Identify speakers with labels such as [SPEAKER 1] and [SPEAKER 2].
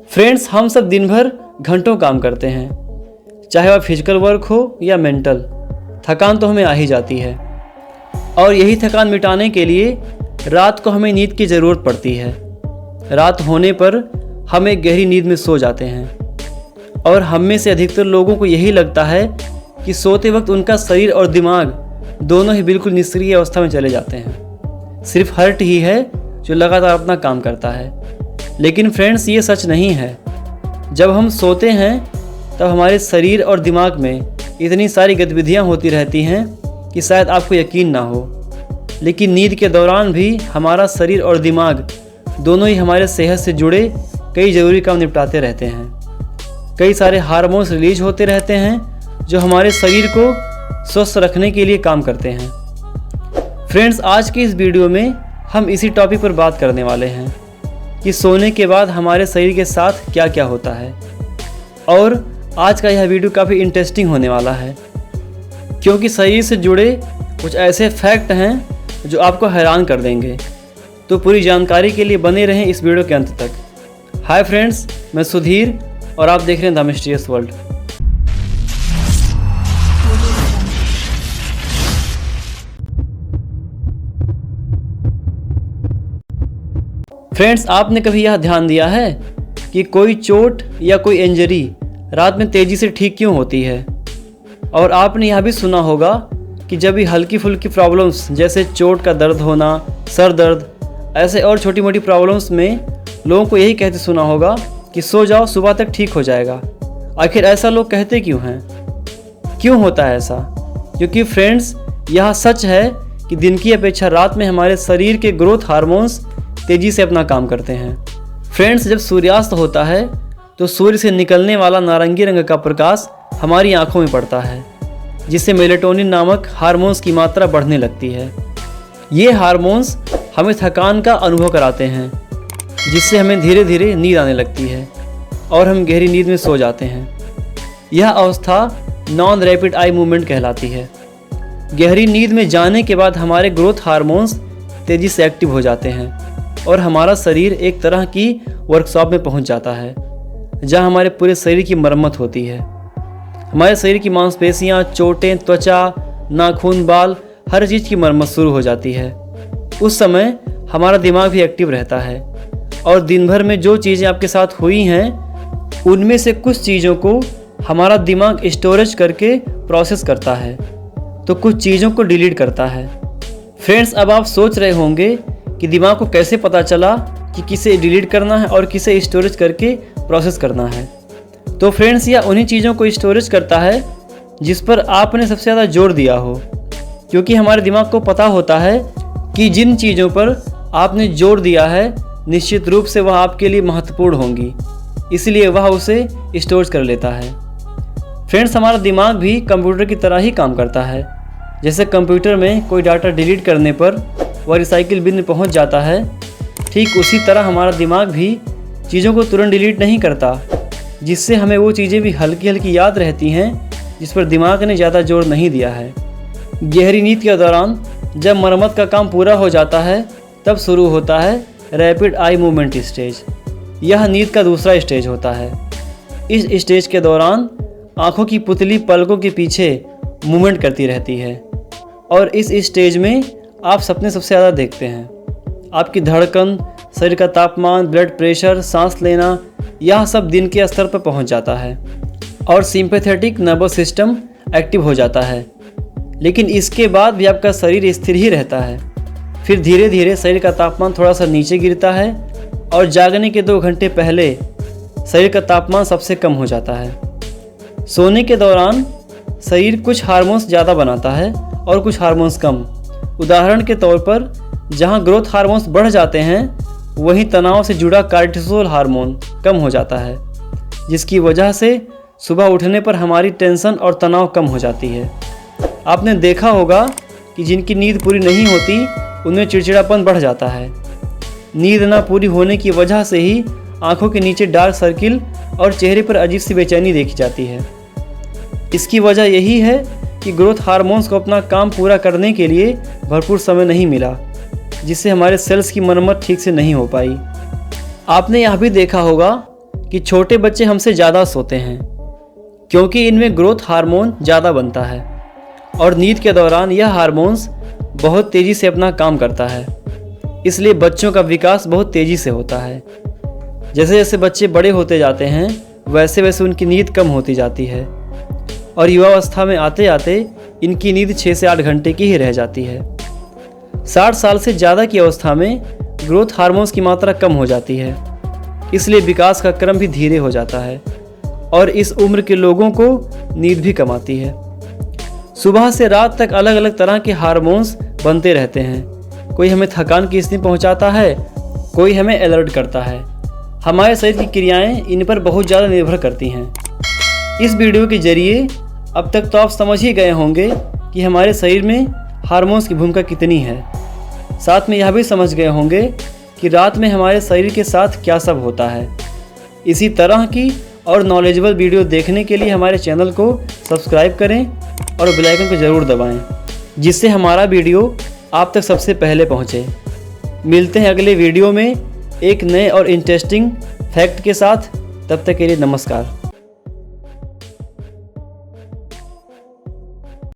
[SPEAKER 1] Friends, हम सब दिन भर घंटों काम करते हैं, चाहे वह फिजिकल वर्क हो या मेंटल। थकान तो हमें आ ही जाती है और यही थकान मिटाने के लिए रात को हमें नींद की ज़रूरत पड़ती है। रात होने पर हम एक गहरी नींद में सो जाते हैं और हम में से अधिकतर लोगों को यही लगता है कि सोते वक्त उनका शरीर और दिमाग दोनों ही बिल्कुल निष्क्रिय अवस्था में चले जाते हैं। सिर्फ हार्ट ही है जो लगातार अपना काम करता है। लेकिन फ्रेंड्स, ये सच नहीं है। जब हम सोते हैं तब हमारे शरीर और दिमाग में इतनी सारी गतिविधियां होती रहती हैं कि शायद आपको यकीन ना हो। लेकिन नींद के दौरान भी हमारा शरीर और दिमाग दोनों ही हमारे सेहत से जुड़े कई ज़रूरी काम निपटाते रहते हैं। कई सारे हार्मोन्स रिलीज होते रहते हैं जो हमारे शरीर को स्वस्थ रखने के लिए काम करते हैं। फ्रेंड्स, आज की इस वीडियो में हम इसी टॉपिक पर बात करने वाले हैं कि सोने के बाद हमारे शरीर के साथ क्या क्या होता है। और आज का यह वीडियो काफ़ी इंटरेस्टिंग होने वाला है क्योंकि शरीर से जुड़े कुछ ऐसे फैक्ट हैं जो आपको हैरान कर देंगे। तो पूरी जानकारी के लिए बने रहें इस वीडियो के अंत तक। हाय फ्रेंड्स, मैं सुधीर और आप देख रहे हैं द मिस्टीरियस वर्ल्ड। फ्रेंड्स, आपने कभी यह ध्यान दिया है कि कोई चोट या कोई इंजरी रात में तेज़ी से ठीक क्यों होती है? और आपने यह भी सुना होगा कि जब भी हल्की फुल्की प्रॉब्लम्स जैसे चोट का दर्द होना, सर दर्द, ऐसे और छोटी मोटी प्रॉब्लम्स में लोगों को यही कहते सुना होगा कि सो जाओ, सुबह तक ठीक हो जाएगा। आखिर ऐसा लोग कहते क्यों हैं? क्यों होता है ऐसा? क्योंकि फ्रेंड्स, यह सच है कि दिन की अपेक्षा रात में हमारे शरीर के ग्रोथ हार्मोन्स तेज़ी से अपना काम करते हैं। फ्रेंड्स, जब सूर्यास्त होता है तो सूर्य से निकलने वाला नारंगी रंग का प्रकाश हमारी आंखों में पड़ता है, जिससे मेलेटोनिन नामक हार्मोन्स की मात्रा बढ़ने लगती है। ये हार्मोन्स हमें थकान का अनुभव कराते हैं, जिससे हमें धीरे धीरे नींद आने लगती है और हम गहरी नींद में सो जाते हैं। यह अवस्था नॉन रैपिड आई मूवमेंट कहलाती है। गहरी नींद में जाने के बाद हमारे ग्रोथ हार्मोन्स तेज़ी से एक्टिव हो जाते हैं और हमारा शरीर एक तरह की वर्कशॉप में पहुंच जाता है जहां हमारे पूरे शरीर की मरम्मत होती है। हमारे शरीर की मांसपेशियां, चोटें, त्वचा, नाखून, बाल, हर चीज़ की मरम्मत शुरू हो जाती है। उस समय हमारा दिमाग भी एक्टिव रहता है और दिन भर में जो चीज़ें आपके साथ हुई हैं उनमें से कुछ चीज़ों को हमारा दिमाग स्टोरेज करके प्रोसेस करता है, तो कुछ चीज़ों को डिलीट करता है। फ्रेंड्स, अब आप सोच रहे होंगे कि दिमाग को कैसे पता चला कि किसे डिलीट करना है और किसे स्टोरेज करके प्रोसेस करना है। तो फ्रेंड्स, यह उन्हीं चीज़ों को स्टोरेज करता है जिस पर आपने सबसे ज़्यादा जोर दिया हो, क्योंकि हमारे दिमाग को पता होता है कि जिन चीज़ों पर आपने जोर दिया है निश्चित रूप से वह आपके लिए महत्वपूर्ण होंगी, इसलिए वह उसे स्टोर कर लेता है। फ्रेंड्स, हमारा दिमाग भी कंप्यूटर की तरह ही काम करता है। जैसे कंप्यूटर में कोई डाटा डिलीट करने पर वह रिसाइकिल बिन में पहुंच जाता है, ठीक उसी तरह हमारा दिमाग भी चीज़ों को तुरंत डिलीट नहीं करता, जिससे हमें वो चीज़ें भी हल्की हल्की याद रहती हैं जिस पर दिमाग ने ज़्यादा जोर नहीं दिया है। गहरी नींद के दौरान जब मरम्मत का काम पूरा हो जाता है तब शुरू होता है रैपिड आई मूवमेंट स्टेज। यह नींद का दूसरा स्टेज होता है। इस स्टेज के दौरान आँखों की पुतली पलकों के पीछे मूवमेंट करती रहती है और इस स्टेज में आप सपने सबसे ज़्यादा देखते हैं। आपकी धड़कन, शरीर का तापमान, ब्लड प्रेशर, सांस लेना, यह सब दिन के स्तर पर पहुंच जाता है और सिंपैथेटिक नर्वस सिस्टम एक्टिव हो जाता है। लेकिन इसके बाद भी आपका शरीर स्थिर ही रहता है। फिर धीरे धीरे शरीर का तापमान थोड़ा सा नीचे गिरता है और जागने के 2 घंटे पहले शरीर का तापमान सबसे कम हो जाता है। सोने के दौरान शरीर कुछ हार्मोन्स ज़्यादा बनाता है और कुछ हार्मोन्स कम। उदाहरण के तौर पर जहाँ ग्रोथ हार्मोन्स बढ़ जाते हैं वहीं तनाव से जुड़ा कार्टिसोल हार्मोन कम हो जाता है, जिसकी वजह से सुबह उठने पर हमारी टेंशन और तनाव कम हो जाती है। आपने देखा होगा कि जिनकी नींद पूरी नहीं होती उनमें चिड़चिड़ापन बढ़ जाता है। नींद न पूरी होने की वजह से ही आंखों के नीचे डार्क सर्किल और चेहरे पर अजीब सी बेचैनी देखी जाती है। इसकी वजह यही है कि ग्रोथ हार्मोन्स को अपना काम पूरा करने के लिए भरपूर समय नहीं मिला, जिससे हमारे सेल्स की मरम्मत ठीक से नहीं हो पाई। आपने यह भी देखा होगा कि छोटे बच्चे हमसे ज़्यादा सोते हैं क्योंकि इनमें ग्रोथ हार्मोन ज़्यादा बनता है और नींद के दौरान यह हार्मोन्स बहुत तेज़ी से अपना काम करता है। इसलिए बच्चों का विकास बहुत तेज़ी से होता है। जैसे जैसे बच्चे बड़े होते जाते हैं वैसे वैसे उनकी नींद कम होती जाती है और युवावस्था में आते आते इनकी नींद 6 से 8 घंटे की ही रह जाती है। 60 साल से ज़्यादा की अवस्था में ग्रोथ हार्मोन्स की मात्रा कम हो जाती है, इसलिए विकास का क्रम भी धीरे हो जाता है और इस उम्र के लोगों को नींद भी कम आती है। सुबह से रात तक अलग अलग तरह के हार्मोन्स बनते रहते हैं। कोई हमें थकान की स्थिति पहुंचाता है, कोई हमें अलर्ट करता है। हमारे शरीर की क्रियाएं इन पर बहुत ज़्यादा निर्भर करती हैं। इस वीडियो के जरिए अब तक तो आप समझ ही गए होंगे कि हमारे शरीर में हार्मोन्स की भूमिका कितनी है। साथ में यह भी समझ गए होंगे कि रात में हमारे शरीर के साथ क्या सब होता है। इसी तरह की और नॉलेजेबल वीडियो देखने के लिए हमारे चैनल को सब्सक्राइब करें और बेल आइकन को ज़रूर दबाएं, जिससे हमारा वीडियो आप तक सबसे पहले पहुंचे। मिलते हैं अगले वीडियो में एक नए और इंटरेस्टिंग फैक्ट के साथ। तब तक के लिए नमस्कार।